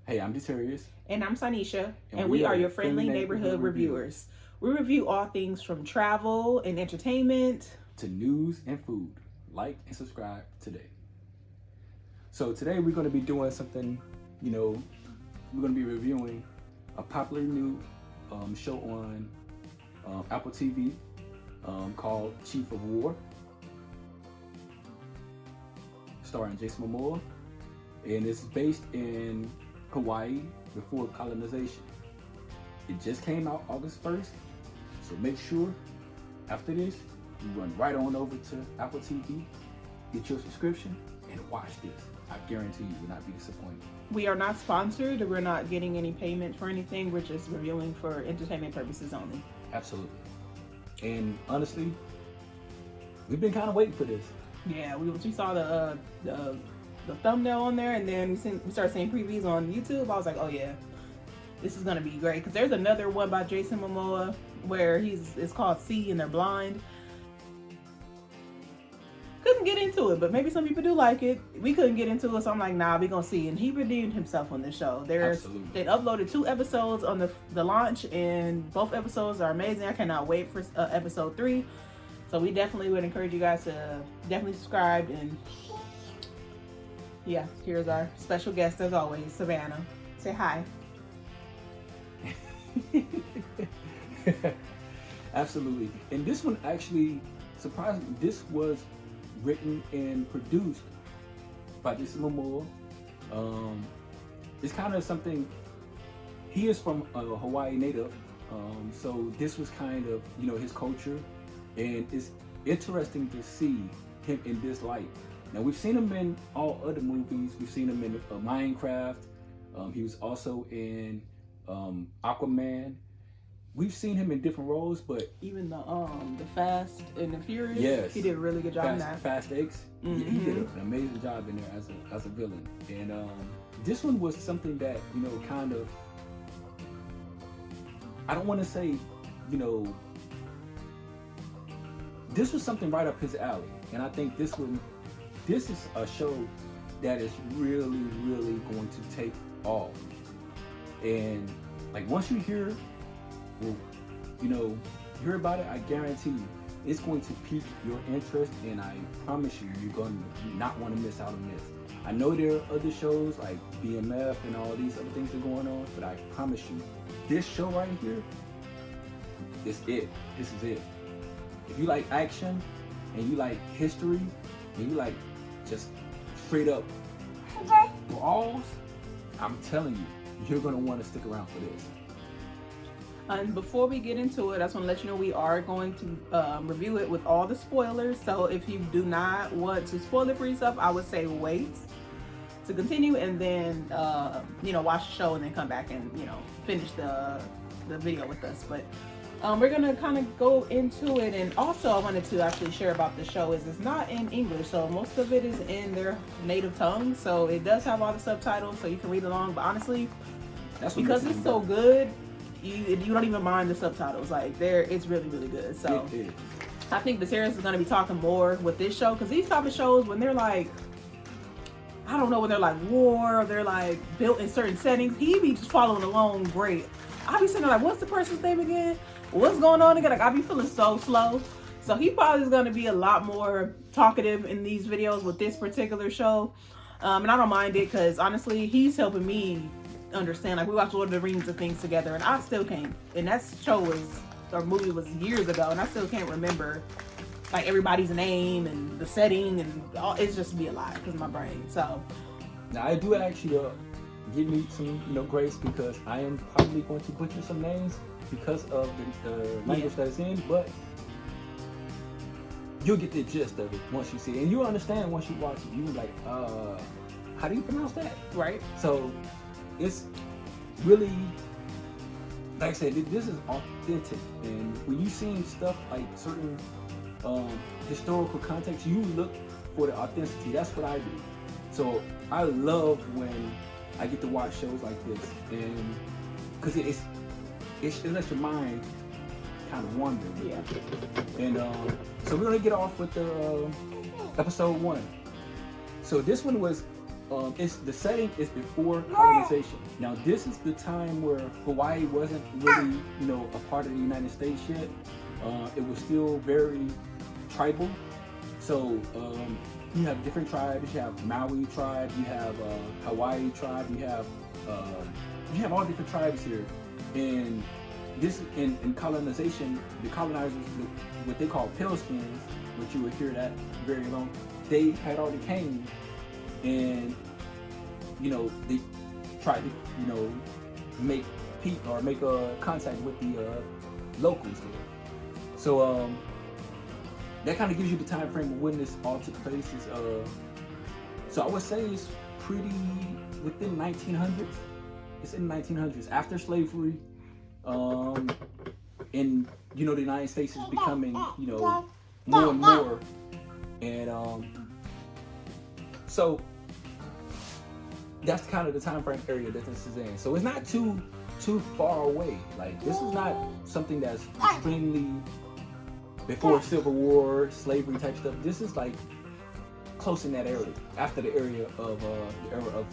Hey, I'm Deterius. And I'm Sanisha, and we are your friendly neighborhood reviewers. We review all things from travel and entertainment to news and food. Like and subscribe today. So today we're going to be doing something, we're going to be reviewing a popular new show on Apple TV called Chief of War, starring Jason Momoa, and it's based in Hawaii before colonization. It just came out August 1st, so make sure after this you run right on over to Apple TV, get your subscription, and watch this. I guarantee you will not be disappointed. We are not sponsored. We're not getting any payment for anything. We're just reviewing for entertainment purposes only. Absolutely. And honestly, we've been kind of waiting for this. Yeah, we saw the thumbnail on there, and then we started seeing previews on YouTube. I was like, oh yeah, this is gonna be great, because there's another one by Jason Momoa where it's called See and They're Blind. Couldn't get into it, but maybe some people do like it. We couldn't get into it, so I'm like, nah, we gonna see. And he redeemed himself on this show. They uploaded 2 episodes on the launch, and both episodes are amazing. I cannot wait for episode 3. So we definitely would encourage you guys to definitely subscribe. And yeah, here's our special guest as always, Savannah. Say hi. Absolutely. And this one actually, surprisingly, this was written and produced by Jason Momoa. It's kind of something, he is from a Hawaii native, so this was kind of, his culture, and it's interesting to see him in this light. Now, we've seen him in all other movies. We've seen him in Minecraft. He was also in Aquaman. We've seen him in different roles, but even the Fast and the Furious, yes, he did a really good job in that. Fast X, he did an amazing job in there as a villain. And this one was something that kind of, I don't want to say, this was something right up his alley. And I think this is a show that is really, really going to take off. And like once you hear about it, I guarantee you it's going to pique your interest, and I promise you're going to not want to miss out on this. I know there are other shows like BMF and all these other things that are going on, but I promise you, this show right here is it. This is it. If you like action and you like history and you like just straight up brawls, I'm telling you, you're going to want to stick around for this. And before we get into it, I just want to let you know we are going to review it with all the spoilers. So if you do not want to spoil it for yourself, I would say wait to continue, and then watch the show and then come back and finish the video with us. But we're gonna kind of go into it. And also I wanted to actually share about the show is it's not in English, so most of it is in their native tongue. So it does have all the subtitles, so you can read along. But honestly, because it's so good, you don't even mind the subtitles. Like it's really, really good. So I think the series is going to be talking more with this show, because these type of shows, when they're like, I don't know, when they're like war or they're like built in certain settings, he be just following along great. I be sitting there like, what's the person's name again? What's going on again? Like I be feeling so slow. So he probably is going to be a lot more talkative in these videos with this particular show. And I don't mind it, because honestly, he's helping me understand. Like we watched Lord of the Rings and things together, and I still can't, and that movie was years ago, and I still can't remember like everybody's name and the setting, and all. It's just be a lot because of my brain. So now I do actually give me some grace, because I am probably going to butcher some names because of the language that it's in, but you'll get the gist of it once you see it, and you'll understand once you watch it. You'll be like, how do you pronounce that? Right. So it's really, like I said, this is authentic, and when you see stuff like certain historical context, you look for the authenticity. That's what I do. So I love when I get to watch shows like this, and because it lets your mind kind of wander. Yeah. And so we're gonna get off with the episode 1. So this one was it's the setting is before colonization. Now this is the time where Hawaii wasn't really, a part of the United States yet. It was still very tribal. So you have different tribes. You have Maui tribe. You have Hawaii tribe. You have all different tribes here. And this in colonization, the colonizers, what they call pale skins, which you would hear that very long. They had already came, and they tried to make a contact with the locals there. So that kind of gives you the time frame of when this all took place. So I would say it's pretty within 1900s. It's in the 1900s after slavery, and the United States is becoming more and more, and so that's kind of the time frame area that this is in. So it's not too far away. Like this is not something that's extremely before Civil War, slavery type stuff. This is like close in that area, after the area of the era of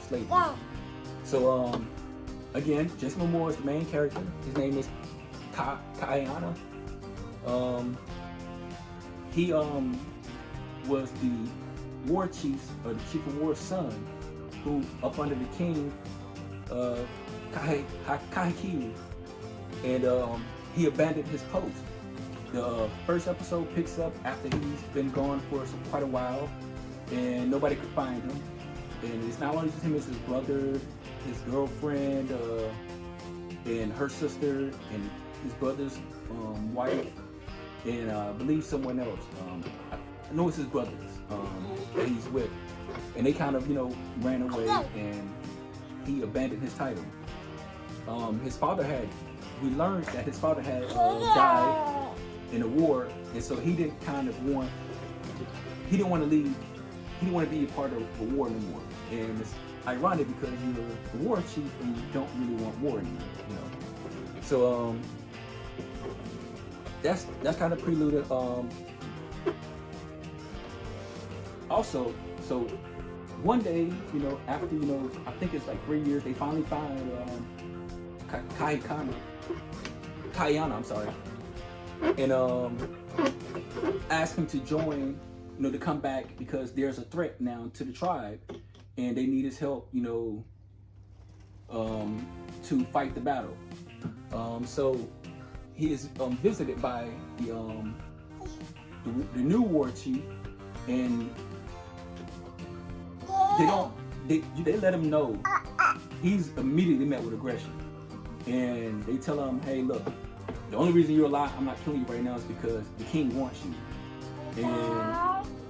slavery. So again, Jason Momoa is the main character. His name is Kaiana. He was the war chief, or the chief of war's son, who up under the king Kahekili, and he abandoned his post. The first episode picks up after he's been gone for quite a while, and nobody could find him. And it's not only just him; it's his brother, his girlfriend, and her sister, and his brother's wife, and I believe someone else. I know it's his brothers that he's with, and they kind of ran away, and he abandoned his title. We learned that his father had died in a war, and so he didn't want to leave. He didn't want to be a part of the war anymore. And it's ironic because you're the war chief and you don't really want war anymore, So that's kind of preluded. Also, so one day, after I think it's like 3 years, they finally find Kaiana, I'm sorry, and ask him to join, to come back because there's a threat now to the tribe, and they need his help, to fight the battle. So he is visited by the new war chief, and they let him know. He's immediately met with aggression, and they tell him, hey, look, the only reason you're alive, I'm not killing you right now, is because the king wants you.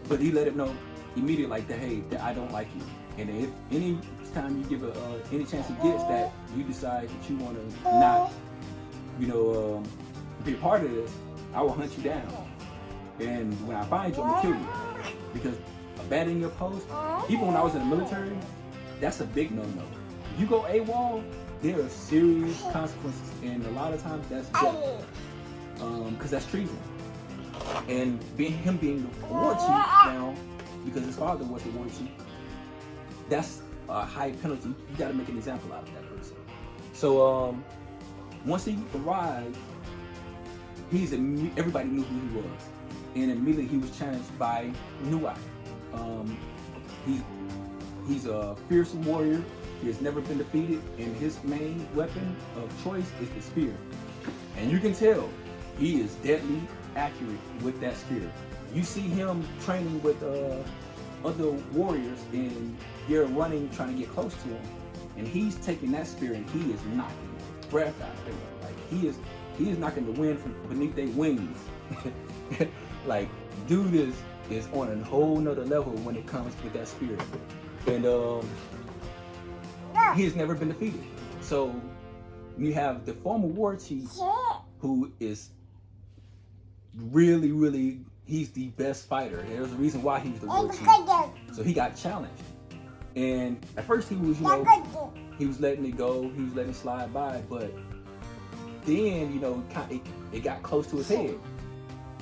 But he let him know immediately, like that, hey, that I don't like you, and if any time you give any chance he gets that you decide that you want to not be a part of this, I will hunt you down, and when I find you, I'm gonna kill you. Because abandoning your post, even when I was in the military, that's a big no-no. If you go AWOL, there are serious consequences, and a lot of times that's death, because that's treason. And him being the war chief now, because his father was the war chief, that's a high penalty. You got to make an example out of that person. So once he arrived, everybody knew who he was, and immediately he was challenged by Nui. He's a fearsome warrior. He has never been defeated, and his main weapon of choice is the spear. And you can tell he is deadly accurate with that spear. You see him training with other warriors, and they're running, trying to get close to him, and he's taking that spear and he is knocking the breath out of them. Like he is knocking the wind from beneath their wings. Like dude is on a whole nother level when it comes with that spear, and he has never been defeated. So you have the former war chief, who is really, he's the best fighter. There's a reason why he's the war chief. So he got challenged, and at first he was he was letting it go, he was letting it slide by, but then it got close to his head,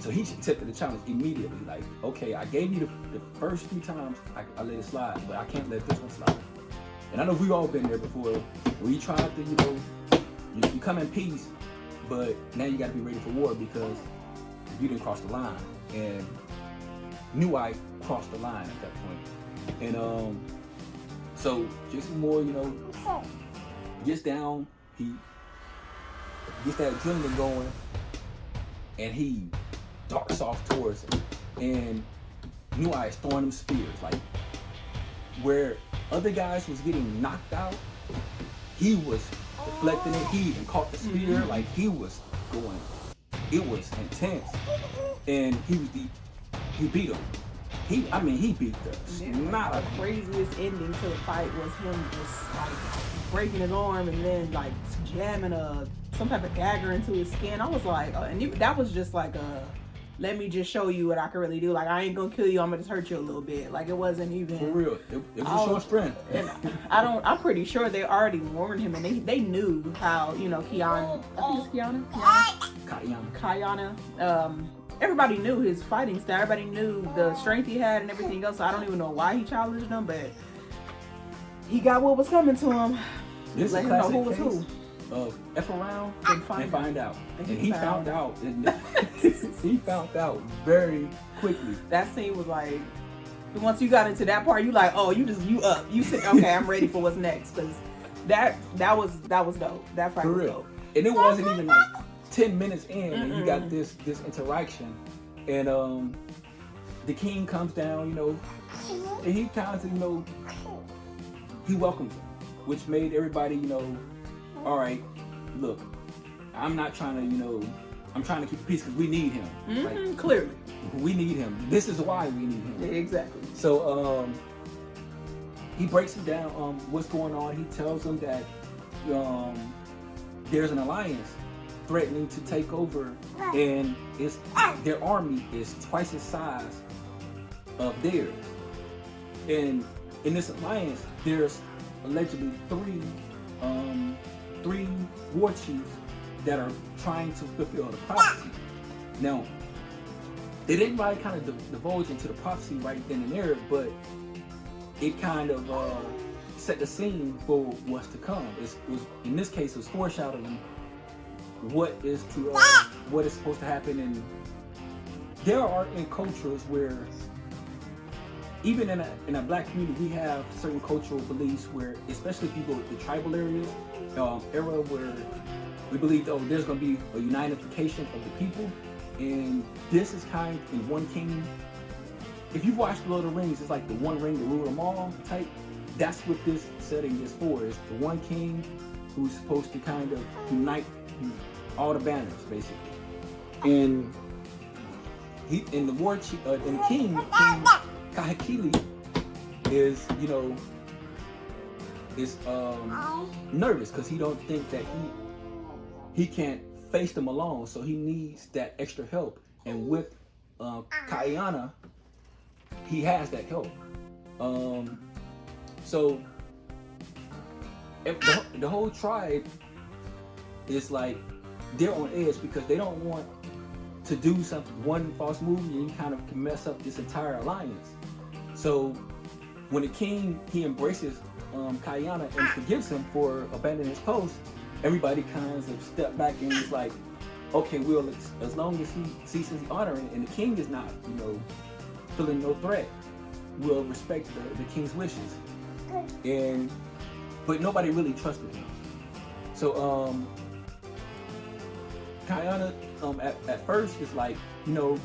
So he accepted the challenge immediately. Like, okay, I gave you the first 3 times, I let it slide, but I can't let this one slide. And I know we've all been there before, where you try to, you know, you come in peace, but now you got to be ready for war because you didn't cross the line. And New Eye crossed the line at that point. And so Jason Moore, you know, gets down, he gets that adrenaline going, and he darts off towards him. And New Eye is throwing him spears. Like, where other guys was getting knocked out, he was deflecting it. He even caught the spear. Like, he was going, it was intense. And he beat him. He beat the snot out of him. The craziest ending to the fight was him just like breaking his arm and then like jamming some type of dagger into his skin. I was like, that was just like let me just show you what I can really do. Like, I ain't gonna kill you, I'm gonna just hurt you a little bit. Like, it wasn't even for real. It was showing strength. And I'm pretty sure they already warned him, and they knew how, you know, Kiana. Everybody knew his fighting style. Everybody knew the strength he had and everything else. So I don't even know why he challenged him, but he got what was coming to him. This Let is him a know who classic was case who. of F around And find out. And he found out. He found out very quickly. That scene was like, once you got into that part, you like, oh, you up. You said, okay, I'm ready for what's next. Because that was dope. That fight was dope. And it wasn't even like 10 minutes in, and you got this interaction, and the king comes down, you know, and he kind of, you know, he welcomes him, which made everybody, you know, all right, look, I'm not trying to, you know, I'm trying to keep peace because we need him. Like, clearly, we need him. This is why we need him. Yeah, exactly. So he breaks it down. What's going on? He tells them that there's an alliance threatening to take over, and their army is twice the size of theirs. And in this alliance, there's allegedly three war chiefs that are trying to fulfill the prophecy. Now, they didn't really kind of divulge into the prophecy right then and there, but it kind of set the scene for what's to come. It was, in this case, it was foreshadowing what is supposed to happen. And there are in cultures where, even in a black community, we have certain cultural beliefs where, especially people in the tribal areas, era where we believe, oh, there's going to be a unification of the people, and this is kind of in one king. If you've watched Lord of the Rings, it's like the one ring to rule them all type. That's what this setting is for. It's the one king who's supposed to kind of unite all the banners, basically. And the war chief, and the king Kahekili is, you know, is nervous because he don't think that he can't face them alone, so he needs that extra help. And with Kayana, he has that help. So if the whole tribe is like, they're on edge because they don't want to do one false move, and you kind of can mess up this entire alliance. So when the king, he embraces Kayana and forgives him for abandoning his post, everybody kind of step back and is like, okay, well, as long as he ceases honoring, and the king is not, you know, feeling no threat, we'll respect the king's wishes. But nobody really trusted him. So Kayana at first is like, you know,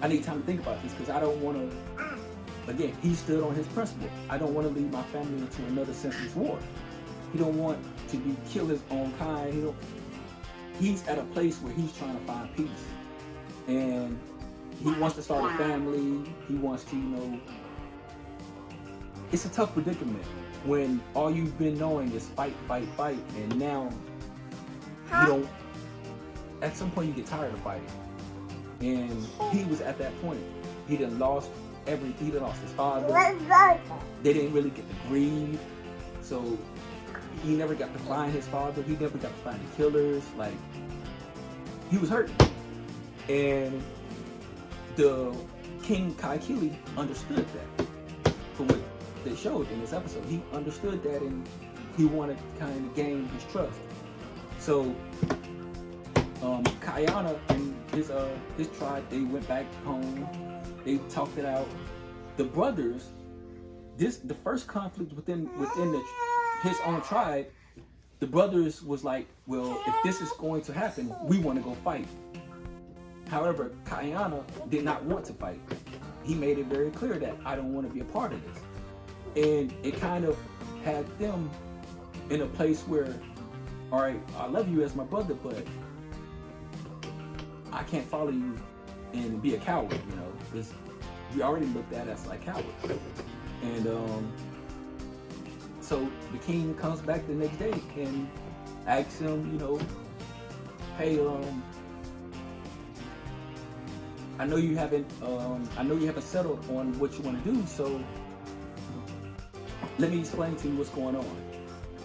I need time to think about this because I don't want to. Again, he stood on his principle. I don't want to lead my family into another senseless war. He don't want to kill his own kind. He's at a place where he's trying to find peace, and he wants to start a family. He wants to, you know. It's a tough predicament when all you've been knowing is fight, and now you don't. At some point, you get tired of fighting, and he was at that point. He done lost everything. He done lost his father. They didn't really get to grieve, so he never got to find his father. He never got to find the killers. Like, he was hurt. And the King Kaikili understood that from what they showed in this episode. He understood that, and he wanted to kind of gain his trust. So Kayana and his tribe, they went back home. They talked it out. The brothers, the first conflict within his own tribe, the brothers was like, well, if this is going to happen, we want to go fight. However, Kayana did not want to fight. He made it very clear that I don't want to be a part of this. And it kind of had them in a place where, all right, I love you as my brother, but I can't follow you and be a coward, because we already looked at us like cowards. And so the king comes back the next day and asks him, hey, I know you haven't settled on what you want to do, so let me explain to you what's going on.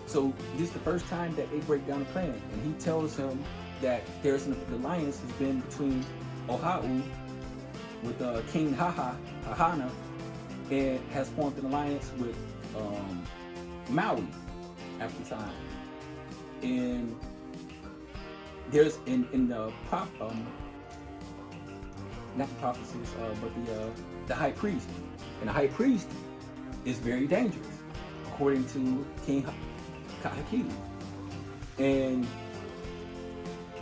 So this is the first time that they break down the plan, and he tells him that there's an alliance has been between Oahu with King Hahana, and has formed an alliance with Maui after time. And there's in the not the prophecies, but the high priest. And the high priest is very dangerous, according to King Kahakili.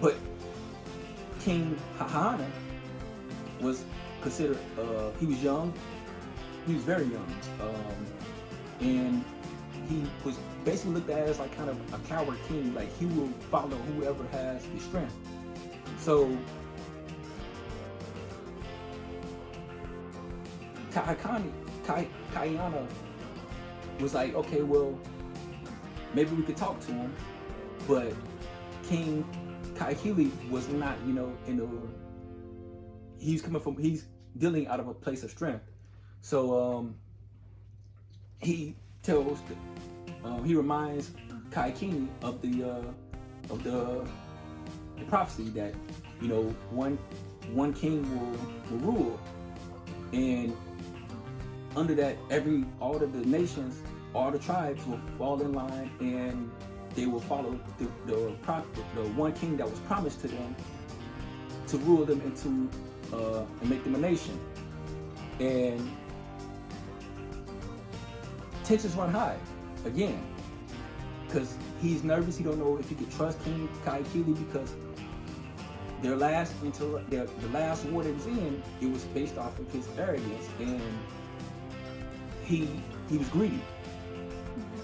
But King Hahana was considered, he was young, he was very young, and he was basically looked at as like kind of a coward king, like he will follow whoever has the strength. So Kayana was like, okay, well, maybe we could talk to him, but King Kaikili was not, he's dealing out of a place of strength. So he reminds Kaikini of the prophecy that, one king will rule, and under that, all of the nations, all the tribes will fall in line, and they will follow the one king that was promised to them to rule them into and make them a nation. And tensions run high again, because he's nervous. He don't know if he could trust King Kaikili, because the last war that was in, it was based off of his arrogance, and he was greedy.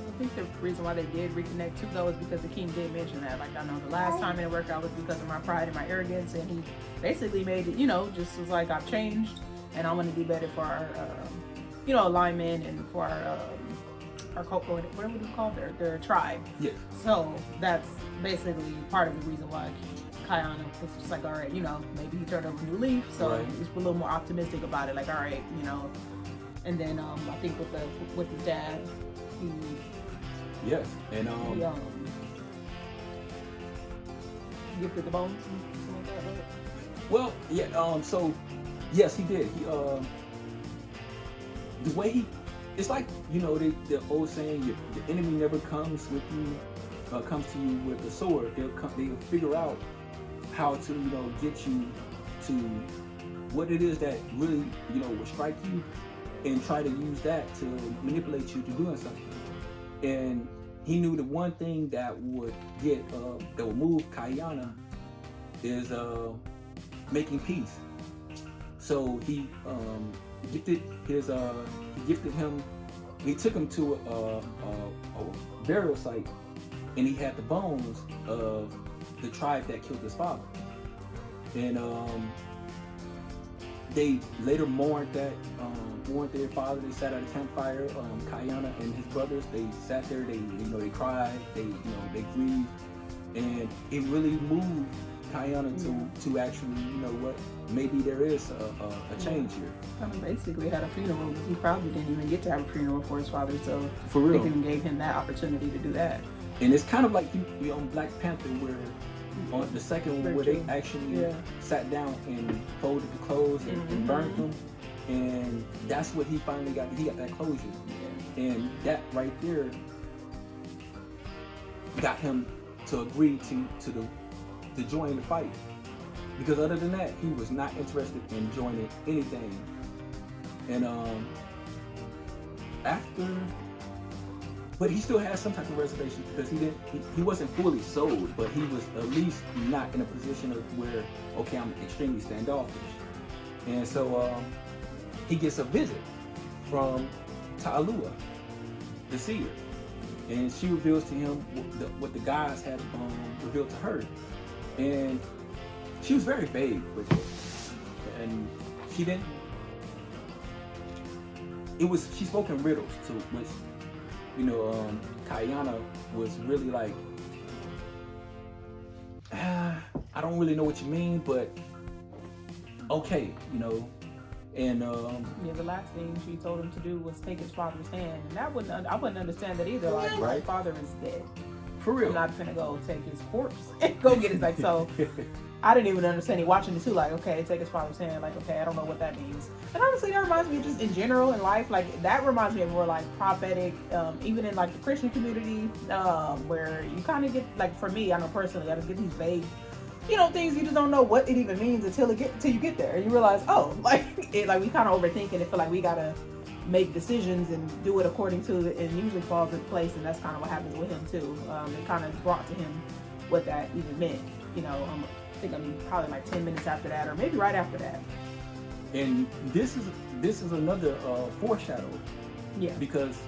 I think the reason why they did reconnect too, though, is because the king did mention that. Like, I know the last time it didn't work out was because of my pride and my arrogance, and he basically made it, just was like, I've changed, and I want to do better for our, alignment, and for our culture, what would you call their tribe. Yes. So that's basically part of the reason why Kayana was just like, all right, maybe he turned over a new leaf, so right. He's a little more optimistic about it. Like, all right, And then I think with his dad, he. Yes, and he gifted the bones and something like that, right? Well, yeah. So yes, he did. He the way it's like, the old saying, the enemy never comes to you with a sword. They'll figure out how to get you to what it is that really will strike you, and try to use that to manipulate you to doing something. And he knew the one thing that would move Kayana is making peace. So he took him to a burial site, and he had the bones of the tribe that killed his father. And they later mourned their father. They sat at a campfire. Kayana and his brothers, they sat there. They cried. They grieved, and it really moved Kayana to actually, maybe there is a change here. Kind of basically had a funeral. He probably didn't even get to have a funeral for his father, so for real, they gave him that opportunity to do that. And it's kind of like you on Black Panther, where on the second one where they actually sat down and folded the clothes and burned them, and that's what he finally got. He got that closure, and that right there got him to agree to join the fight. Because other than that, he was not interested in joining anything. And but he still has some type of reservation because he wasn't fully sold, but he was at least not in a position of where, okay, I'm extremely standoffish. And so he gets a visit from Ta'alua, the seer, and she reveals to him what the gods had revealed to her. And she was very vague with it, and she didn't. She spoke in riddles, to which, Kayana was really like, I don't really know what you mean, but okay, And the last thing she told him to do was take his father's hand, and I wouldn't understand that either. Like, my father is dead. For real. I'm not finna go take his corpse and go get his, like, so I didn't even understand it. Watching it too, like, okay, take his father's hand, like, okay, I don't know what that means. And honestly, that reminds me just in general in life, like, that reminds me of more like prophetic, even in like the Christian community, where you kind of get, like, for me, I know personally, I just get these vague, things you just don't know what it even means until you get there, and you realize, oh, like we kind of overthink it and feel like we gotta make decisions and do it according to it, and usually falls into place, and that's kind of what happens with him too. It kind of brought to him what that even meant. I think probably like 10 minutes after that, or maybe right after that. And this is another foreshadow. Yeah. Because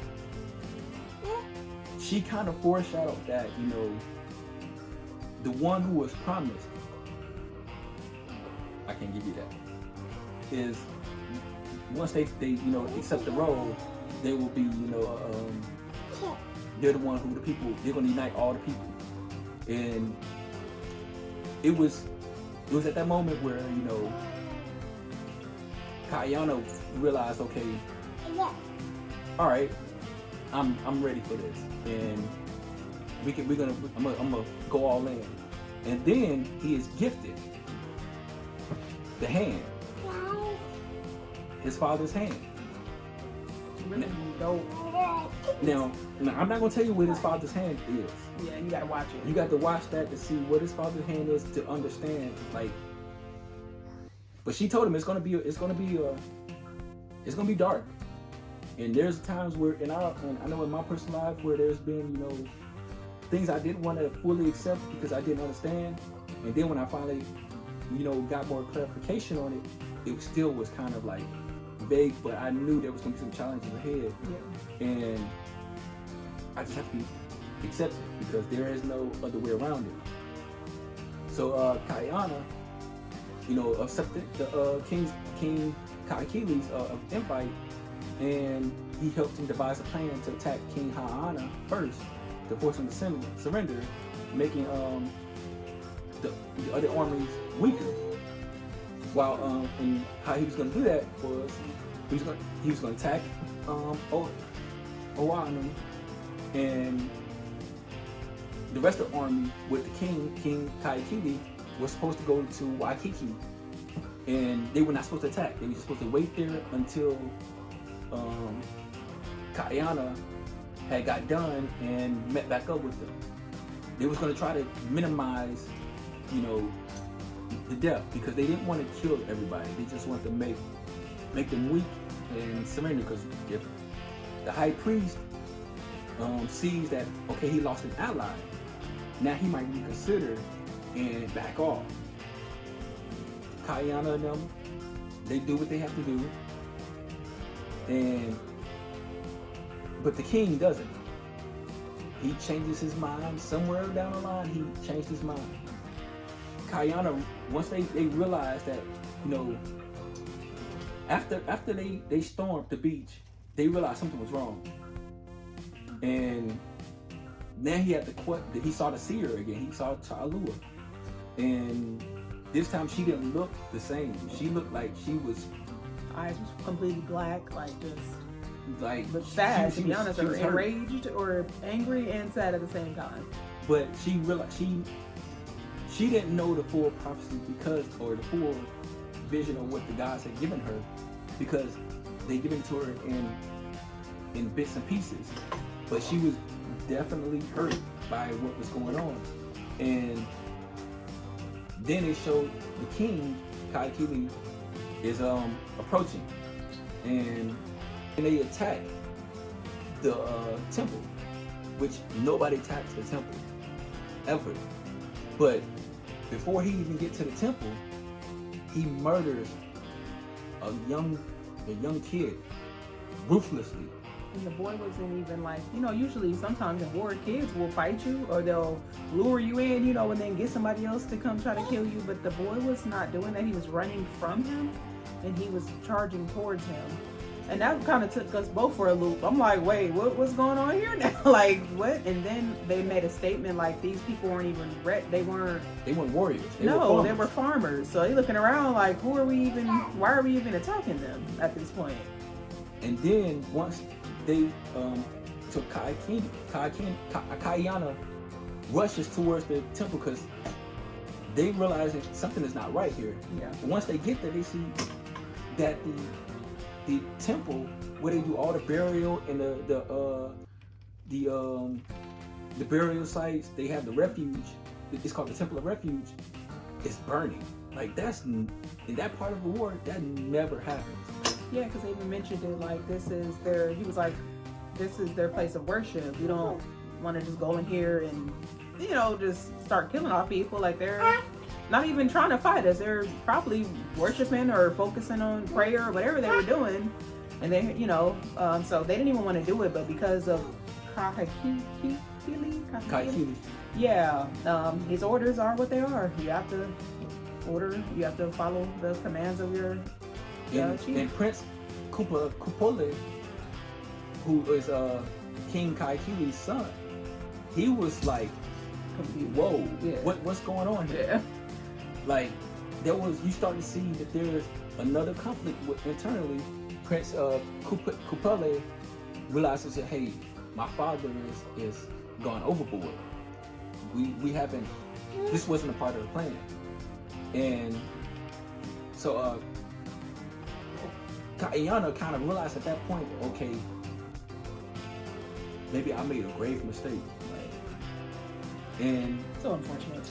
she kind of foreshadowed that, the one who was promised, I can give you that, is once they accept the role, they will be, they're the one who they're going to unite all the people. And it was at that moment where, Kayana realized, okay, all right, I'm ready for this, and I'm gonna go all in. And then he is gifted the hand, his father's hand. Really dope. Now, I'm not gonna tell you what his father's hand is. Yeah, you gotta watch it. You got to watch that to see what his father's hand is, to understand. Like, but she told him it's gonna be dark. And there's times where, and I know in my personal life where there's been, things I didn't want to fully accept because I didn't understand. And then when I finally, got more clarification on it, it still was kind of like vague, but I knew there was going to be some challenges ahead. Yeah. And I just have to accept it because there is no other way around it. So Kayana, accepted the King Kaikili's invite, and he helped him devise a plan to attack King Ha'ana first to force him to surrender, making the other armies weaker. While and how he was going to do that was he was going to attack Oanu, and the rest of the army with the King Kaikili was supposed to go to Waikiki, and they were not supposed to attack. They were just supposed to wait there until Kayana had got done and met back up with them. They was going to try to minimize, the death, because they didn't want to kill everybody. They just wanted to make them weak and surrender. Because if the high priest sees that, okay, he lost an ally, now he might reconsider and back off. Kayana and them, they do what they have to do, but the king doesn't. He changes his mind somewhere down the line. He changed his mind. Kayana, once they realized that, after they stormed the beach, they realized something was wrong. And then he saw the seer again. He saw Ta'alua. And this time she didn't look the same. She looked like she was... Eyes was completely black, like just... But sad, to be honest, or enraged or angry and sad at the same time. But she realized she didn't know the full prophecy or the full vision of what the gods had given her, because they given it to her in bits and pieces. But she was definitely hurt by what was going on. And then they showed the king, Kaikili, is approaching, and they attack the temple, which nobody attacks the temple ever. But before he even gets to the temple, he murders a young kid ruthlessly. And the boy wasn't even like, usually sometimes in war, kids will fight you or they'll lure you in, and then get somebody else to come try to kill you. But the boy was not doing that. He was running from him and he was charging towards him. And that kind of took us both for a loop. I'm like, wait, what's going on here now? Like, what? And then they made a statement like these people weren't even they weren't warriors. They were farmers. So they looking around like, why are we even attacking them at this point? And then once they so Kayana rushes towards the temple because they realize that something is not right here. Yeah. And once they get there, they see that the temple where they do all the burial and the burial sites, they have the refuge. It's called the Temple of Refuge. It's burning. Like that's in that part of the war that never happens. Yeah, because they even mentioned it like this is their place of worship. You don't want to just go in here and just start killing off people. Like they're not even trying to fight us. They're probably worshiping or focusing on prayer or whatever they were doing. And they, so they didn't even want to do it, but because of Kaikili, yeah, his orders are what they are. You have to follow the commands of your chief. And Prince Kupole, who is King Kaikili's son, he was like, whoa, yeah. What's going on here? Yeah. Like, you start to see that there's another conflict internally. Prince Kupole realizes that, hey, my father is gone overboard. We haven't, this wasn't a part of the plan. And so Kayana kind of realized at that point, okay, maybe I made a grave mistake. And so unfortunate.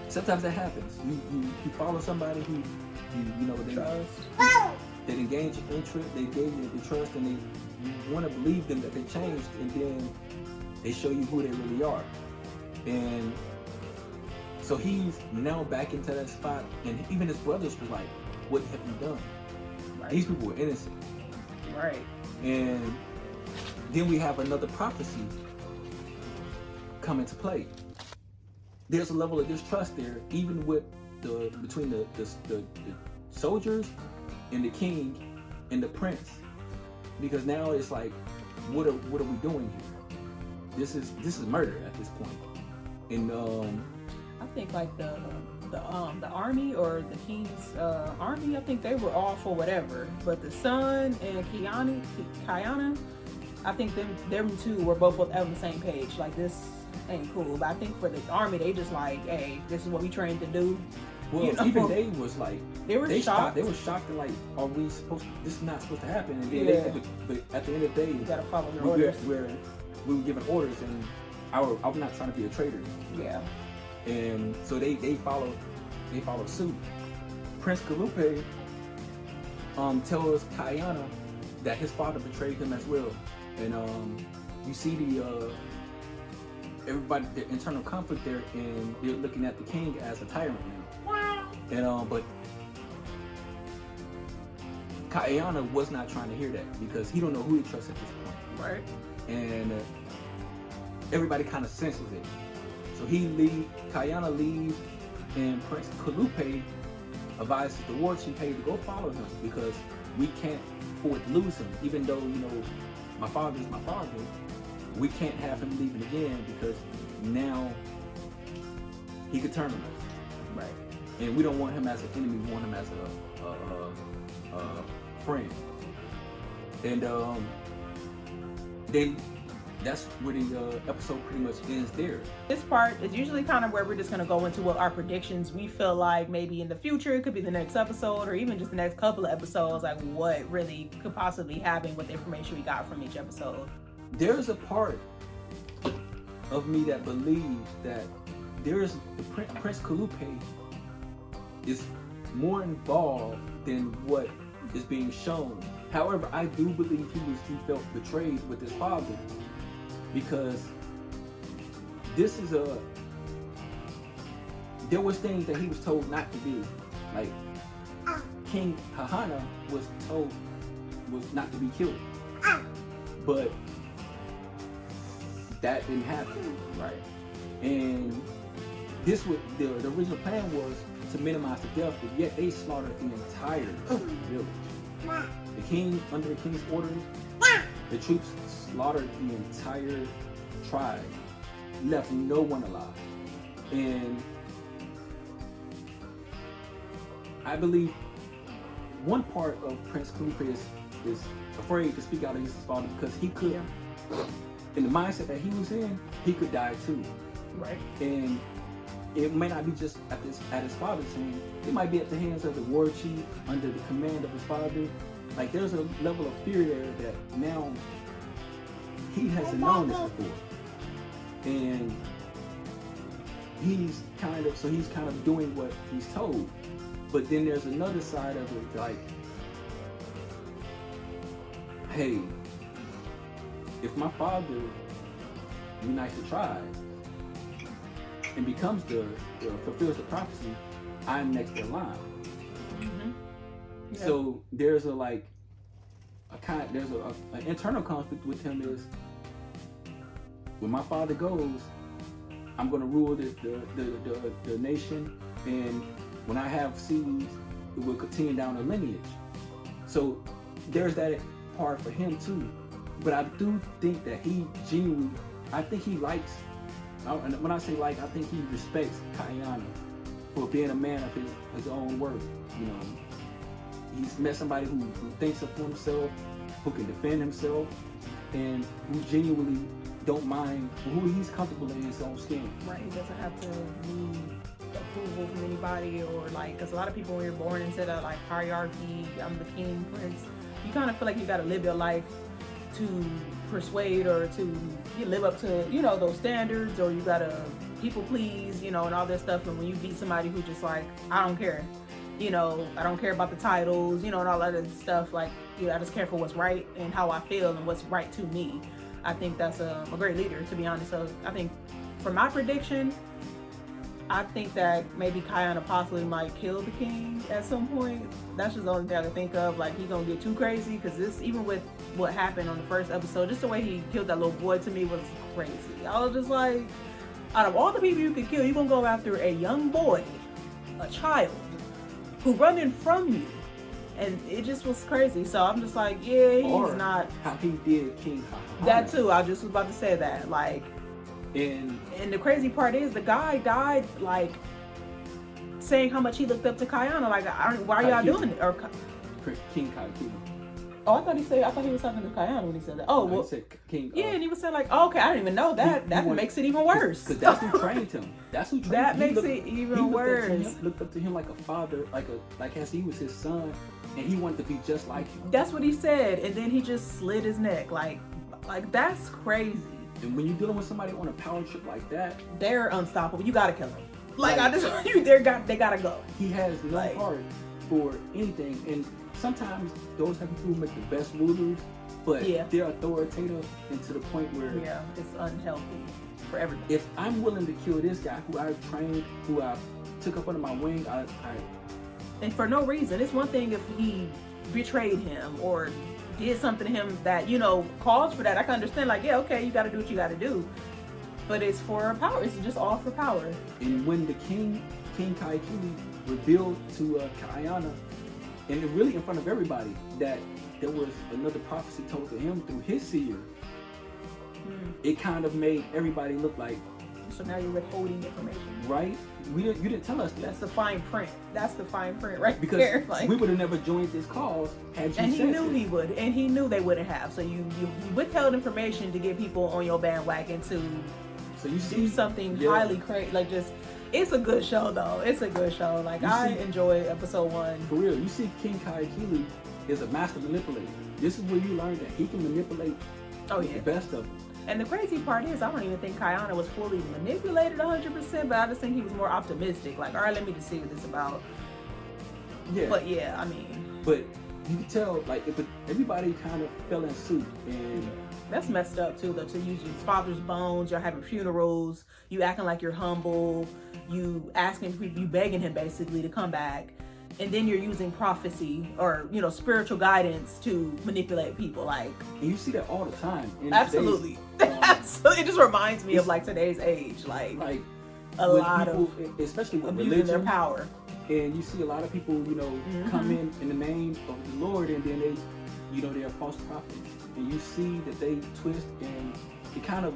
Sometimes that happens. You follow somebody who they engage interest, they gave you the trust, and you want to believe them that they changed, and then they show you who they really are. And so he's now back into that spot, and even his brothers was like, "What have you done?" Right. These people were innocent. Right. And then we have another prophecy come into play. There's a level of distrust there, even with between the soldiers and the king and the prince, because now it's like, what are we doing here? This is murder at this point. And I think like the army or the king's army, I think they were all for whatever, but the son and Kayana, I think them two were both on the same page. Like, this ain't cool. But I think for the army, they just like, hey, this is what we trained to do. Well, even they was like, they were shocked. They were shocked. Like, are we supposed? This is not supposed to happen. And then but at the end of the day, you gotta follow your orders. We were given orders, and I'm not trying to be a traitor. Yeah. And so they followed suit. Prince Kalupe tells Kayana that his father betrayed him as well. And you see the internal conflict there, and they're looking at the king as a tyrant now. And but Kayana was not trying to hear that, because he don't know who to trust at this point. Right. And everybody kind of senses it. So Kayana leaves, and Prince Kalupe advises the war chief, hey, to go follow him, because we can't afford to lose him. Even though, my father is my father, we can't have him leaving again, because now he could turn on us. Right. And we don't want him as an enemy, we want him as a friend. And that's where the episode pretty much ends there. This part is usually kind of where we're just going to go into what our predictions we feel like maybe in the future. It could be the next episode or even just the next couple of episodes, like what really could possibly happen with the information we got from each episode. There's a part of me that believes that there's Prince Kalupe is more involved than what is being shown. However, I do believe he felt betrayed with his father, because there was things that he was told not to do. Like King Hahana was told was not to be killed. But that didn't happen. Right. And this was the original plan was to minimize the death, but yet they slaughtered the entire village. The king, under the king's orders, the troops slaughtered the entire tribe, left no one alive. And I believe one part of Prince Kalupe is afraid to speak out against his father, because he could, in the mindset that he was in, he could die too. Right. And it may not be just at his father's hand. It might be at the hands of the war chief under the command of his father. Like, there's a level of fear there that now he hasn't known this before. And he's kind of doing what he's told. But then there's another side of it, like, hey, if my father unites the tribe and becomes fulfills the prophecy, I'm next in line. Mm-hmm. Yeah. So there's an internal conflict with him. Is when my father goes, I'm going to rule the nation, and when I have seeds, it will continue down the lineage. So there's that part for him too. But I do think that he genuinely, I think he likes, and when I say like, I think he respects Kayana for being a man of his own worth. You know, he's met somebody who thinks of himself, who can defend himself, and who genuinely don't mind who he's comfortable in his own skin. Right, he doesn't have to need approval from anybody, or like, because a lot of people, when you're born into that like hierarchy, I'm the king, prince, you kind of feel like you got to live your life to persuade or to live up to, you know, those standards, or you gotta people please, you know, and all this stuff. And when you beat somebody who just like, I don't care, you know, I don't care about the titles, you know, and all that other stuff, like, you know, I just care for what's right and how I feel and what's right to me. I think that's a great leader, to be honest. So I think for my prediction, I think that maybe Kayana possibly might kill the king at some point. That's just the only thing I can think of. Like, he's gonna get too crazy, because this, even with what happened on the first episode, just the way he killed that little boy to me was crazy. I was just like, out of all the people you could kill, you're gonna go after a young boy, a child, who running from you. And it just was crazy. So I'm just like, yeah, he's not. How he did King Hahana. That too, I just was about to say that. Like, and the crazy part is, the guy died like saying how much he looked up to Kayana. Like, why are y'all doing it? Or King Kaiku. Oh, I thought he was talking to Kayana when he said that. Oh, well, he said King. Yeah, and he was saying like, oh, okay, I didn't even know that. That makes it even worse. Because that's who trained him. That's who trained that him. Makes it even worse. Looked up to him like a father, like as he was his son, and he wanted to be just like him. That's what he said, and then he just slid his neck. Like that's crazy. And when you're dealing with somebody on a power trip like that, they're unstoppable. You gotta kill them. Like I just, they gotta go. He has no heart for anything, and sometimes those type of people make the best rulers, but they're authoritative, and to the point where it's unhealthy for everybody. If I'm willing to kill this guy who I've trained, who I took up under my wing, and for no reason. It's one thing if he betrayed him or did something to him that, you know, calls for that. I can understand, like, yeah, okay, you got to do what you got to do, but it's for power. It's just all for power. And when the King Kaikili revealed to Kayana, and really in front of everybody, that there was another prophecy told to him through his seer, it kind of made everybody look like So now you're withholding information. Right? You didn't tell us that. That's the fine print. That's the fine print right because there. Like, we would have never joined this cause had you and said he knew it. he would, and he knew they wouldn't have. So you withheld information to get people on your bandwagon to So you see, do something highly crazy. Like, just, it's a good show though. It's a good show. Like, I enjoyed episode 1. For real, you see King Kaikili is a master manipulator. This is where you learn that he can manipulate the best of them. And the crazy part is, I don't even think Kayana was fully manipulated 100%, but I just think he was more optimistic. Like, all right, let me just see what this is about. Yeah. But yeah, I mean. But you can tell, like, everybody kind of fell in suit. And that's messed up too, though, to use your father's bones. You're having funerals. You acting like you're humble. You asking people, you begging him basically to come back. And then you're using prophecy or, you know, spiritual guidance to manipulate people. Like, and you see that all the time. Absolutely. It just reminds me of like today's age. Like a lot people, of especially with abusing religion, their power. And you see a lot of people, you know, come in the name of the Lord, and then they, you know, they're false prophets. And you see that they twist and it kind of.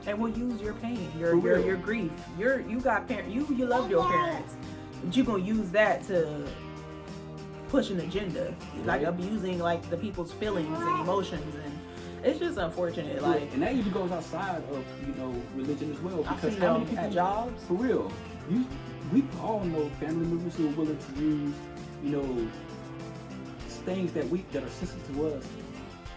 And will use your pain, your grief. You got parents. You love your parents. But you're gonna use that to push an agenda, like abusing like the people's feelings and emotions, and it's just unfortunate. Like, and that even goes outside of, you know, religion as well, because how many people at jobs? For real, we all know family members who are willing to use, you know, things that are sensitive to us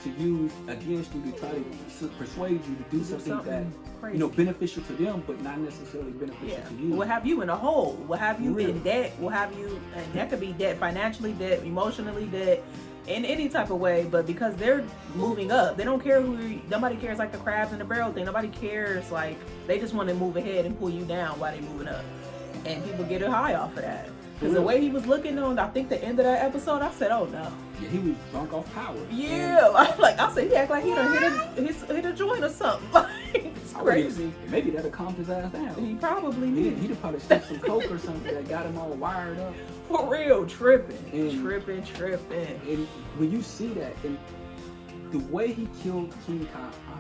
to use against you, to try to persuade you to do something that crazy, you know, beneficial to them, but not necessarily beneficial to you. We'll have you in a hole. We'll have you in debt. We'll have you, and that could be debt, financially debt, emotionally debt, in any type of way. But because they're moving up, they don't care nobody cares, like the crabs in the barrel thing. Nobody cares. Like, they just want to move ahead and pull you down while they're moving up. And people get a high off of that. Because the way he was looking on, I think the end of that episode, I said, oh no. Yeah, he was drunk off power. Yeah, I said, he act like he done hit a joint or something. Like, it's crazy. Maybe that'll calm his ass down. He probably did. He'd probably sniffed some coke or something that got him all wired up. For real, tripping. And when you see that, and the way he killed King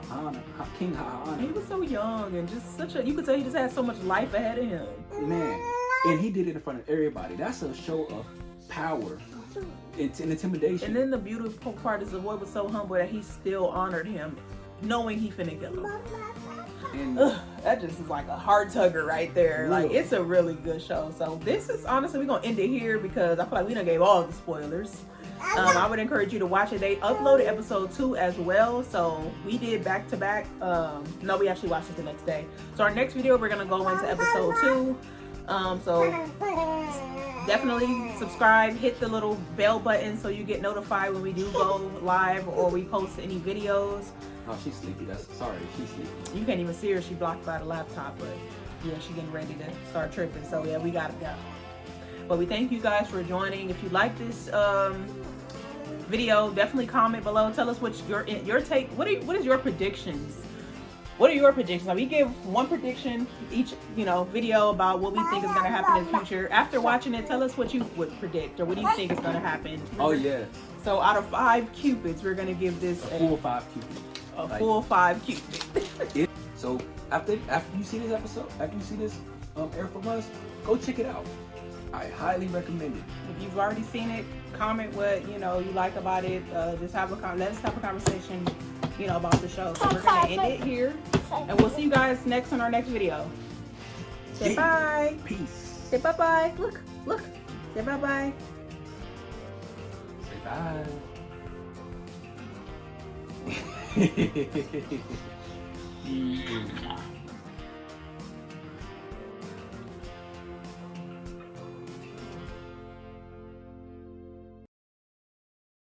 Kahana. He was so young and just you could tell he just had so much life ahead of him. Man, and he did it in front of everybody. That's a show of power and intimidation. And then the beautiful part is the boy was so humble that he still honored him, knowing he finna kill him. And that just is like a heart tugger right there. Real. Like, it's a really good show. So this is, honestly, we're gonna end it here because I feel like we done gave all the spoilers. I would encourage you to watch it. They uploaded episode 2 as well, so we did back to back. No, we actually watched it the next day. So our next video, we're gonna go into episode 2. So definitely subscribe, hit the little bell button so you get notified when we do go live or we post any videos. Oh, she's sleepy. Sorry, she's sleepy. You can't even see her. She blocked by the laptop, but yeah, she's getting ready to start tripping. So yeah, we gotta go. But we thank you guys for joining. If you like this video, definitely comment below. Tell us what's your take. What is your predictions? What are your predictions? Now, we give one prediction each, video about what we think is going to happen in the future. After watching it, tell us what you would predict or what do you think is going to happen. Oh yeah. So out of 5 cupids, we're going to give this a full 5 cupids. A full 5 cupids. So after you see this episode, after you see this air from us, go check it out. I highly recommend it. If you've already seen it, comment what you like about it. Just let us have a conversation, about the show. So we're gonna end it here, and we'll see you guys next on our next video. Say bye. Peace. Say bye bye. Look. Say bye bye. Say bye.